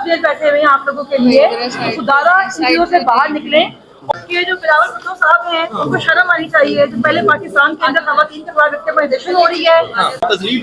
Jail बैठे हुए हैं आप लोगों के लिए, खुदारा वीडियो से बाहर निकले। ये जो बिलावल भुट्टो साहब हैं उनको शर्म आनी चाहिए। जो पहले पाकिस्तान के अंदर खवातीन के खिलाफ विक्टिमाइजेशन हो रही है,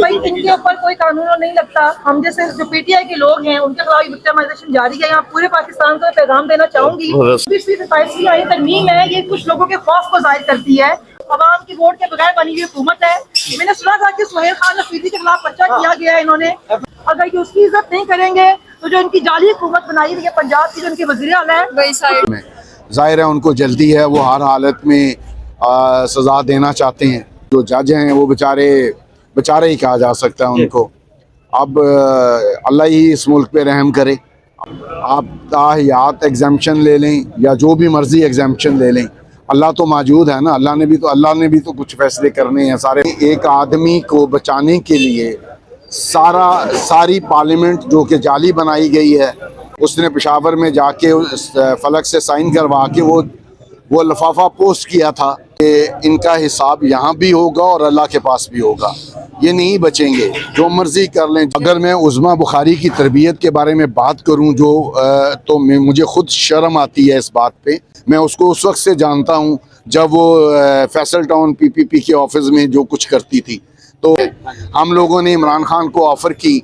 भाई इनके ऊपर कोई कानून नहीं लगता। हम जैसे जो पीटीआई के लोग हैं उनके खिलाफ विक्टिमाइजेशन जारी है। यहाँ पूरे पाकिस्तान को पैगाम देना चाहूंगी, 27 आई तरमीम है, ये कुछ लोगों के खौफ को जाहिर करती है। अवाम की वोट के बगैर बनी हुई हुकूमत है। मैंने सुना था कि सुहेल खान अफरीदी के खिलाफ पर्चा किया गया है इन्होंने। अगर ये उसकी इज्जत नहीं करेंगे तो जो इनकी जाली हुकूमत बनाई हुई है पंजाब की, जो इनके वज़ीर आला है, ज़ाहिर है उनको जल्दी है, वो हर हालत में सज़ा देना चाहते हैं। जो जज हैं वो बेचारे ही कहा जा सकता है उनको। अब अल्लाह ही इस मुल्क पे रहम करे। आप ताहियात एग्जाम्पशन ले लें या जो भी मर्जी एग्जाम्पशन ले लें, अल्लाह तो मौजूद है ना। अल्लाह ने भी तो कुछ फैसले करने हैं सारे। एक आदमी को बचाने के लिए सारी पार्लियामेंट जो कि जाली बनाई गई है, उसने पेशावर में जाके फलक से साइन करवा के वो लिफाफा पोस्ट किया था कि इनका हिसाब यहाँ भी होगा और अल्लाह के पास भी होगा। ये नहीं बचेंगे, जो मर्जी कर लें। अगर मैं उज़्मा बुखारी की तरबियत के बारे में बात करूँ तो मुझे खुद शर्म आती है इस बात पे। मैं उसको उस वक्त से जानता हूँ जब वो फैसल टाउन पीपीपी के ऑफिस में जो कुछ करती थी। तो हम लोगों ने इमरान खान को ऑफ़र की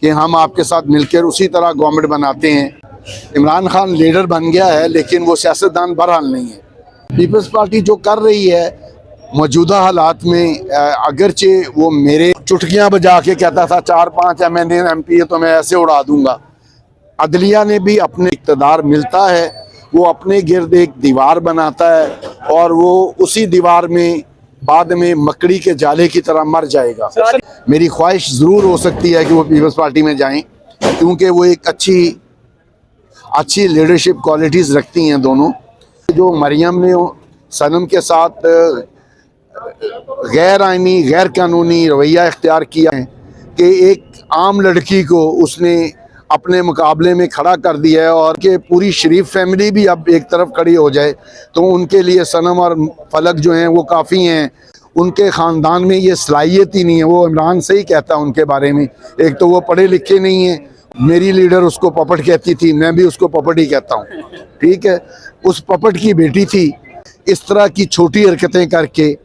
कि हम आपके साथ मिलकर उसी तरह गवर्नमेंट बनाते हैं। इमरान खान लीडर बन गया है लेकिन वो सियासतदान बहरहाल नहीं है। पीपल्स पार्टी जो कर रही है मौजूदा हालात में, अगरचे वो मेरे चुटकियां बजा के कहता था 4-5 MNA MP है तो मैं ऐसे उड़ा दूंगा। अदलिया ने भी अपने इक़्तिदार मिलता है, वो अपने गिर्द एक दीवार बनाता है और वो उसी दीवार में बाद में मकड़ी के जाले की तरह मर जाएगा। मेरी ख्वाहिश ज़रूर हो सकती है कि वो पीपल्स पार्टी में जाएं, क्योंकि वो एक अच्छी लीडरशिप क्वालिटीज़ रखती हैं दोनों। जो मरियम ने सनम के साथ गैर आइनी गैर कानूनी रवैया इख्तियार किया है कि एक आम लड़की को उसने अपने मुकाबले में खड़ा कर दिया है, और कि पूरी शरीफ फैमिली भी अब एक तरफ खड़ी हो जाए तो उनके लिए सनम और फलक जो हैं वो काफ़ी हैं। उनके ख़ानदान में ये सलाहियत ही नहीं है। वो इमरान से ही कहता है उनके बारे में, एक तो वो पढ़े लिखे नहीं हैं। मेरी लीडर उसको पपट कहती थी, मैं भी उसको पपट ही कहता हूँ, ठीक है। उस पपट की बेटी थी। इस तरह की छोटी हरकतें करके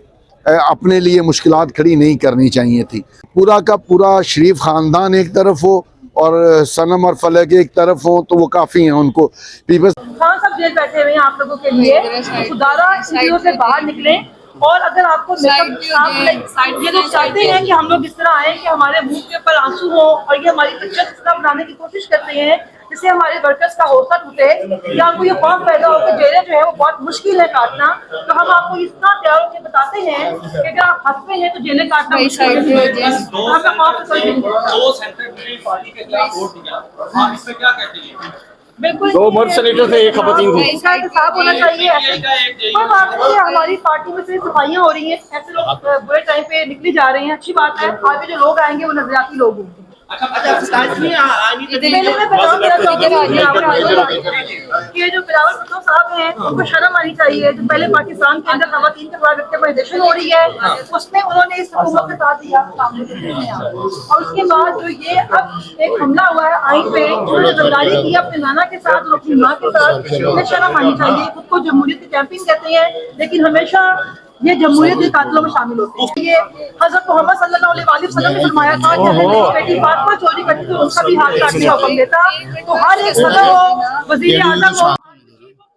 अपने लिए मुश्किलात खड़ी नहीं करनी चाहिए थी। पूरा का पूरा शरीफ ख़ानदान एक तरफ हो और सनम और फलक एक तरफ हो तो वो काफ़ी हैं उनको। पीपल्स खान साहब जेल बैठे हुए हैं आप लोगों के लिए, खुदारा वीडियो से बाहर निकले। और अगर आपको ये लोग चाहते हैं कि हम लोग इस तरह आए कि हमारे मुंह के ऊपर आंसू हो और ये हमारी पिक्चर इस तरह बनाने की कोशिश करते हैं जिससे हमारे वर्कर्स का हौसला टूटे या उनको ये खौफ पैदा हो कि जेलें जो है वो बहुत मुश्किल है काटना, तो हम आपको इतना तैयार होकर बताते हैं कि अगर आप हंसते हैं तो जेलें काटना मुश्किल है। बिल्कुल, 2 मर्द सेनेटर थे, 1 खवातीन थी। इंसाफ होना चाहिए। कोई बात नहीं है, हमारी पार्टी में से सफाइयाँ हो रही हैं, ऐसे लोग बुरे टाइम पे निकली जा रहे हैं, अच्छी बात है। आगे जो लोग आएंगे वो नजरियाती लोग होंगे। ये जो बिलावल भुट्टो साहब हैं उनको शर्म आनी चाहिए। जो पहले पाकिस्तान के अंदर खवातीन के खिलाफ विक्टिमाइजेशन हो रही है, उसमें उन्होंने इस हुकूमत के साथ दिया और उसके बाद जो ये अब एक हमला हुआ है आइन पे, उन्होंने गद्दारी की अपने नाना के साथ और अपनी माँ के साथ, उन्हें शर्म आनी चाहिए। खुद को जमहूरियत की चैंपियन कहते हैं लेकिन हमेशा ये जमहूरियत के कातिलों में शामिल होते हैं। ये हज़रत मोहम्मद सल्लल्लाहु अलैहि वसल्लम ने फरमाया था कि अगर बेटी फातिमा चोरी करती तो उनका भी हाथ काटने का हुक्म देता। तो हर एक सदर हो, वज़ीर आज़म हो,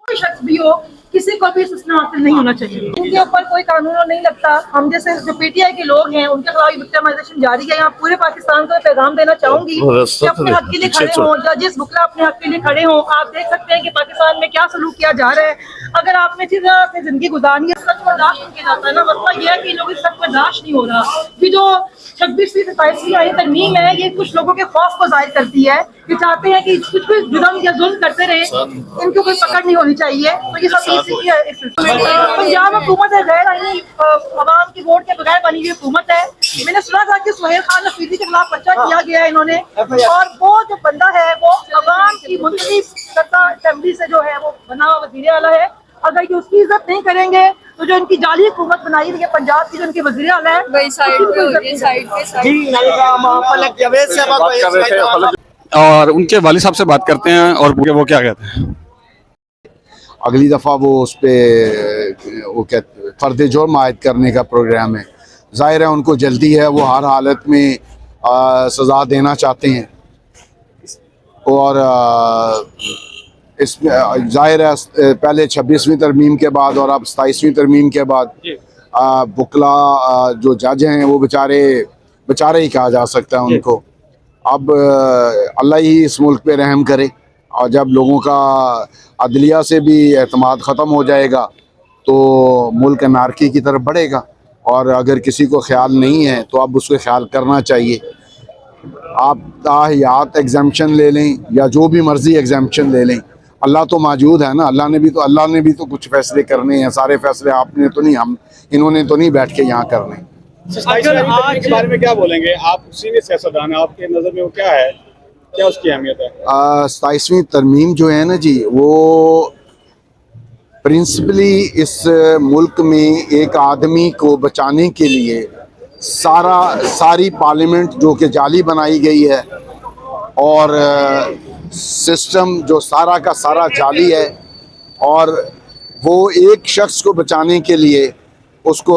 कोई शख्स भी हो, किसी को भी इसमें हासिल नहीं होना चाहिए। उनके ऊपर कोई कानून नहीं लगता। हम जैसे जो पीटीआई के लोग हैं उनके खिलाफ विक्टिमाइजेशन जारी है। यहाँ पूरे पाकिस्तान को पैगाम देना चाहूंगी कि अपने हक के लिए खड़े हों, जजेस बुकला अपने हक के लिए खड़े हों। आप देख सकते हैं कि पाकिस्तान में क्या सलूक किया जा रहा है। अगर आपने इसी तरह से जिंदगी गुजारनी है, सच बर्दाश्त नहीं किया जाता है ना। मसला ये है कि लोग इस सच बर्दाश्त नहीं हो रहा। कि जो 26वीं 27वीं आई तरमीम है, ये कुछ लोगों के खौफ को जाहिर करती है। ये चाहते हैं कि कुछ भी जुल्म या जुल्म करते रहे, इनको कोई पकड़ नहीं होनी चाहिए। तो ये सब पंजाब हुकूमत है, गैर आइनी अवाम की वोट के बगैर बनी हुई हुकूमत है। मैंने सुना था कि सुहेल खान अफरीदी के खिलाफ पर्चा किया गया है इन्होंने, और वो जो बंदा है वो अवाम की मुंतखब करता असेंबली से जो है वो बना हुआ वज़ीर आला है। अगर ये उसकी इज्जत नहीं करेंगे तो जो इनकी जाली हुकूमत बनाई हुई है पंजाब की, जो इनके वज़ीर आला है, और उनके वालिद साहब से बात करते हैं और वो क्या कहते हैं। अगली दफ़ा वो उस पर वो कहते फ़र्द जुर्म आयद करने का प्रोग्राम है। ज़ाहिर है उनको जल्दी है, वो हर हालत में सज़ा देना चाहते हैं। और इसमें ज़ाहिर है पहले 26वीं तरमीम के बाद और अब 27वीं तरमीम के बाद बुकला जो जज हैं वो बेचारे ही कहा जा सकता है उनको। अब अल्लाह ही इस मुल्क पे रहम करे, और जब लोगों का अदलिया से भी एतमाद ख़त्म हो जाएगा तो मुल्क अनारकी की तरफ बढ़ेगा। और अगर किसी को ख्याल नहीं है तो अब उसको ख्याल करना चाहिए। आप ताहियात एग्जाम्पशन ले लें या जो भी मर्ज़ी एग्जाम्पशन ले लें, अल्लाह तो मौजूद है ना। अल्लाह ने भी तो कुछ फैसले करने हैं। सारे फैसले आपने तो नहीं, हम इन्होंने तो नहीं बैठ के यहाँ करने। के बारे में क्या बोलेंगे आप, सीनियर सियासतदान हैं, आपके नज़र में वो क्या है, क्या उसकी अहमियत है। 27वीं तरमीम जो है ना जी, वो प्रिंसिपली इस मुल्क में एक आदमी को बचाने के लिए सारी पार्लियामेंट जो कि जाली बनाई गई है और सिस्टम जो सारा का सारा जाली है, और वो एक शख्स को बचाने के लिए उसको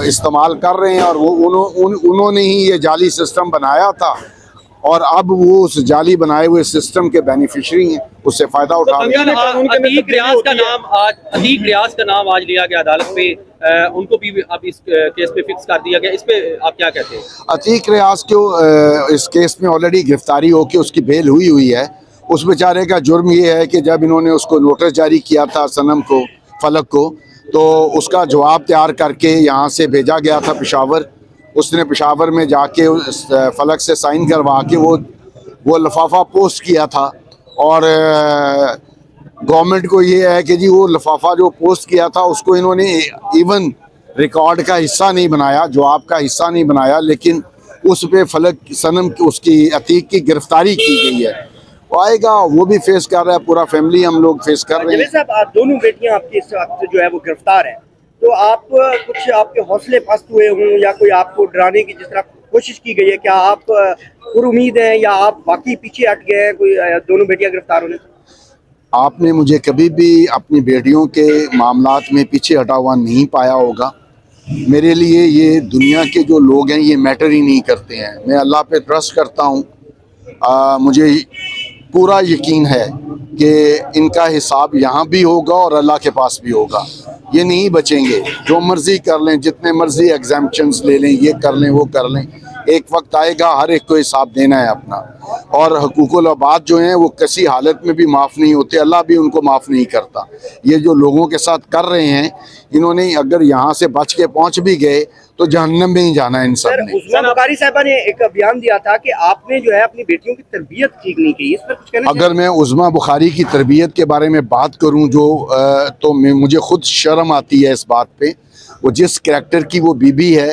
इस्तेमाल कर रहे हैं। और वो उन्होंने ही ये जाली सिस्टम बनाया था और अब वो उस जाली बनाए हुए सिस्टम के बेनिफिशरी हैं, उससे फ़ायदा उठा रहे हैं। अतीक रियाज का नाम आज लिया गया अदालत पे, उनको भी अब इस केस पे फिक्स कर दिया गया, इस पे आप क्या कहते हैं। अतीक रियाज को इस केस में ऑलरेडी गिरफ्तारी होकर उसकी बेल हुई है। उस बेचारे का जुर्म ये है कि जब इन्होंने उसको नोटिस जारी किया था सनम को, फलक को, तो उसका जवाब तैयार करके यहाँ से भेजा गया था पेशावर। उसने पेशावर में जाके उस फलक से साइन करवा के वो लिफाफा पोस्ट किया था। और गवर्नमेंट को ये है कि जी वो लिफाफा जो पोस्ट किया था उसको इन्होंने इवन रिकॉर्ड का हिस्सा नहीं बनाया, जवाब का हिस्सा नहीं बनाया, लेकिन उस पे फलक सनम उसकी अतीक की गिरफ्तारी की गई है। वो आएगा, वो भी फेस कर रहा है, पूरा फैमिली हम लोग फेस कर रहे हैं। साहब, दोनों बेटियां आपकी इस वक्त जो है वो गिरफ्तार हैं, तो आप कुछ आपके हौसले पस्त हुए हों या कोई आपको डराने की जिस तरह कोशिश की गई है, क्या आप पुरुमीद हैं या आप बाकी पीछे हट गए हैं कोई दोनों बेटियां गिरफ्तार होने से? आपने मुझे कभी भी अपनी बेटियों के मामलात में पीछे हटा हुआ नहीं पाया होगा। मेरे लिए ये दुनिया के जो लोग हैं ये मैटर ही नहीं करते हैं। मैं अल्लाह पे ट्रस्ट करता हूँ। मुझे पूरा यकीन है कि इनका हिसाब यहाँ भी होगा और अल्लाह के पास भी होगा। ये नहीं बचेंगे, जो मर्ज़ी कर लें, जितने मर्ज़ी एग्जाम्पशंस ले लें, ये कर लें वो कर लें, एक वक्त आएगा हर एक को हिसाब देना है अपना। और हकूकुल अबाद जो हैं वो किसी हालत में भी माफ़ नहीं होते, अल्लाह भी उनको माफ़ नहीं करता। ये जो लोगों के साथ कर रहे हैं, इन्होंने अगर यहाँ से बच के पहुँच भी गए तो जहन्नम में ही जाना है इन सब ने। उस्मा बुखारी साहबा ने एक बयान दिया था कि आपने जो है अपनी बेटियों की तरबियत ठीक नहीं की, इस पर कुछ कहना अगर मैं उस्मा बुखारी की तरबियत के बारे में बात करूं तो मुझे खुद शर्म आती है इस बात पे। वो जिस करैक्टर की वो बीबी है,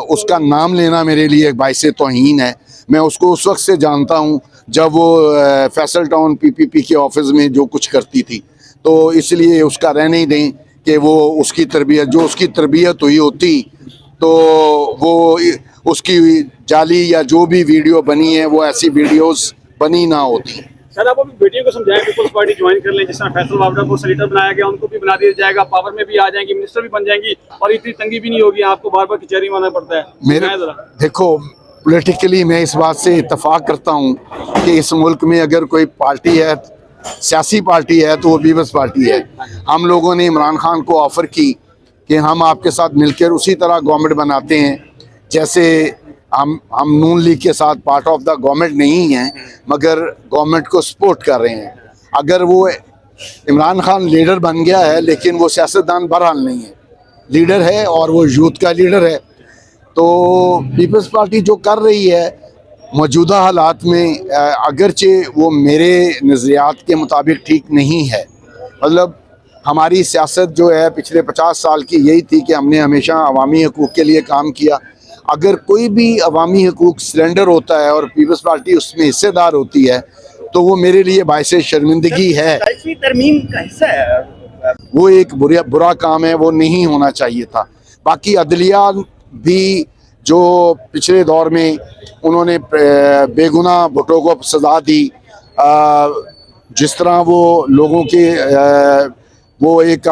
उसका नाम लेना मेरे लिए एक बाइसे तौहीन है। मैं उसको उस वक्त से जानता हूं जब वो फैसल टाउन PPP के ऑफिस में जो कुछ करती थी, तो इसलिए उसका रहने ही दें कि वो उसकी तरबियत हुई होती तो वो उसकी जाली या जो भी वीडियो बनी है वो ऐसी वीडियोस बनी ना होती। सर, आप अपनी बेटियों को समझाएं पीपल्स पार्टी ज्वाइन कर लें, जिस तरह फैसल वावड़ा को सेनेटर बनाया गया, उनको भी बना दिया जाएगा, पावर में भी आ जाएंगी, मिनिस्टर भी बन जाएंगी और इतनी तंगी भी नहीं होगी, आपको बार बार कचहरी में आना पड़ता है। मेरे देखो, पॉलिटिकली मैं इस बात से इत्तफाक करता हूँ कि इस मुल्क में अगर कोई पार्टी है, सियासी पार्टी है, तो वो पीपल्स पार्टी है। हम लोगों ने इमरान खान को ऑफ़र की कि हम आपके साथ मिलकर उसी तरह गवर्नमेंट बनाते हैं जैसे हम नून लीग के साथ पार्ट ऑफ द गवर्नमेंट नहीं हैं, मगर गवर्नमेंट को सपोर्ट कर रहे हैं। अगर वो इमरान खान लीडर बन गया है लेकिन वो सियासतदान बहरहाल नहीं है, लीडर है और वो यूथ का लीडर है, तो पीपल्स पार्टी जो कर रही है मौजूदा हालात में, अगरचे वो मेरे नज़रियात के मुताबिक ठीक नहीं है। मतलब हमारी सियासत जो है पिछले 50 साल की यही थी कि हमने हमेशा अवामी हकूक़ के लिए काम किया। अगर कोई भी अवामी हकूक़ सिलेंडर होता है और पीपल्स पार्टी उसमें हिस्सेदार होती है तो वो मेरे लिए बाइस शर्मिंदगी है। तरमीम का हिस्सा है, वो एक बुरा काम है, वो नहीं होना चाहिए था। बाकी अदलिया भी जो पिछले दौर में उन्होंने बेगुनाह भुट्टो को सज़ा दी, जिस तरह वो लोगों के वो एक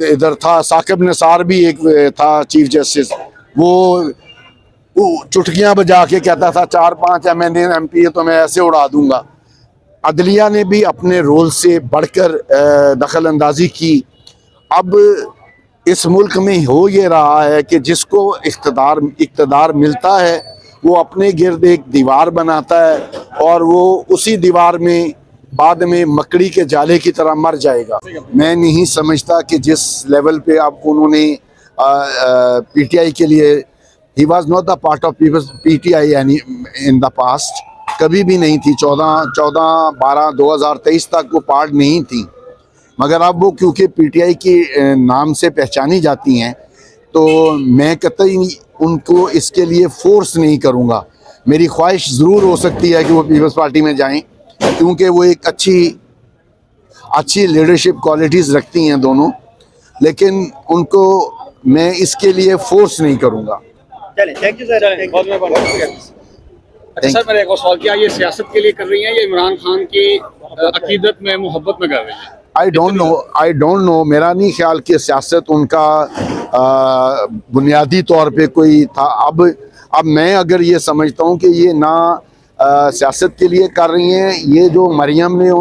इधर था साकिब निसार भी एक था चीफ जस्टिस, वो चुटकियां बजा के कहता था 4-5 MNA-MP तो मैं ऐसे उड़ा दूंगा। अदलिया ने भी अपने रोल से बढ़कर दखल अंदाजी की। अब इस मुल्क में हो ये रहा है कि जिसको इक़्तिदार मिलता है वो अपने गिर्द एक दीवार बनाता है और वो उसी दीवार में बाद में मकड़ी के जाले की तरह मर जाएगा। मैं नहीं समझता कि जिस लेवल पे अब उन्होंने PTI के लिए, he was not the part of PTI in the past, कभी भी नहीं थी। 2023 तक वो पार्ट नहीं थी, मगर अब वो क्योंकि PTI के नाम से पहचानी जाती हैं तो मैं कतई उनको इसके लिए फोर्स नहीं करूँगा। मेरी ख्वाहिश ज़रूर हो सकती है कि वो पीपल्स पार्टी में जाएं, क्योंकि वो एक अच्छी लीडरशिप क्वालिटीज़ रखती हैं दोनों, लेकिन उनको मैं इसके लिए फोर्स नहीं करूँगा। चलें, थैंक यू सर। बहुत अच्छा सर, मैंने एक और सवाल किया, ये सियासत के लिए कर रही हैं या इमरान खान की अकीदत में मोहब्बत में कर रही हैं? आई डोंट नो, मेरा नहीं ख्याल कि सियासत उनका बुनियादी तौर पे कोई था। अब मैं अगर ये समझता हूँ कि ये ना सियासत के लिए कर रही हैं, ये जो मरियम ने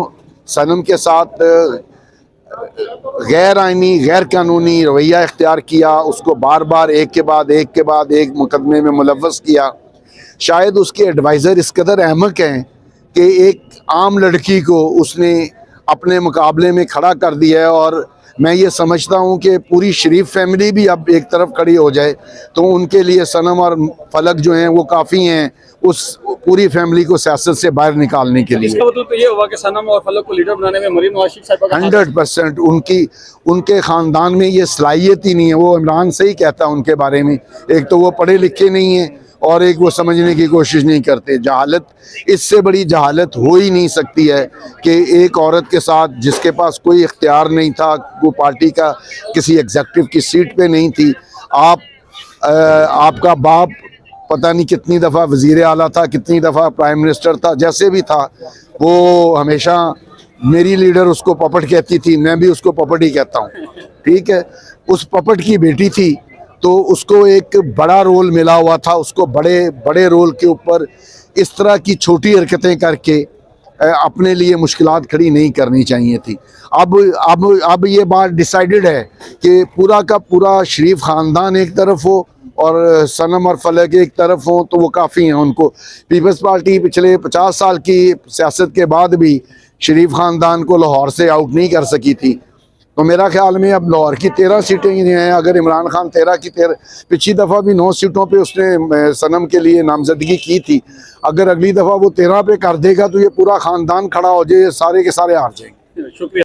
सनम के साथ गैर आइनी गैर कानूनी रवैया इख्तियार किया, उसको बार बार एक के बाद एक मुकदमे में मुलव्वस किया, शायद उसके एडवाइज़र इस कदर अहमक हैं कि एक आम लड़की को उसने अपने मुकाबले में खड़ा कर दिया है। और मैं ये समझता हूँ कि पूरी शरीफ फैमिली भी अब एक तरफ खड़ी हो जाए तो उनके लिए सनम और फलक जो हैं वो काफ़ी हैं उस पूरी फैमिली को सियासत से बाहर निकालने के लिए। इसका मतलब तो ये हुआ कि सनम और फलक को लीडर बनाने में मरीम नवाज शरीफ साहब का 100% उनके ख़ानदान में ये सलाहियत ही नहीं है। वो इमरान से ही कहता है उनके बारे में, एक तो वो पढ़े लिखे नहीं हैं और एक वो समझने की कोशिश नहीं करते। जहालत, इससे बड़ी जहालत हो ही नहीं सकती है कि एक औरत के साथ जिसके पास कोई इख्तियार नहीं था, वो पार्टी का किसी एग्जेक्टिव की सीट पे नहीं थी, आपका बाप पता नहीं कितनी दफ़ा वज़ीर आला था, कितनी दफ़ा प्राइम मिनिस्टर था, जैसे भी था वो हमेशा मेरी लीडर उसको पपट कहती थी, मैं भी उसको पपट ही कहता हूँ, ठीक है। उस पपट की बेटी थी तो उसको एक बड़ा रोल मिला हुआ था, उसको बड़े रोल के ऊपर इस तरह की छोटी हरकतें करके अपने लिए मुश्किलात खड़ी नहीं करनी चाहिए थी। अब ये बात डिसाइडेड है कि पूरा का पूरा शरीफ ख़ानदान एक तरफ हो और सनम और फलक एक तरफ हो तो वो काफ़ी हैं। उनको पीपल्स पार्टी पिछले 50 साल की सियासत के बाद भी शरीफ ख़ानदान को लाहौर से आउट नहीं कर सकी थी। तो मेरा ख्याल में अब लाहौर की 13 सीटें ही हैं। अगर इमरान खान 13 की 13, पिछली दफ़ा भी 9 सीटों पे उसने सनम के लिए नामजदगी की थी, अगर अगली दफ़ा वो 13 पे कर देगा तो ये पूरा ख़ानदान खड़ा हो जाए, सारे के सारे हार जाएंगे। शुक्रिया।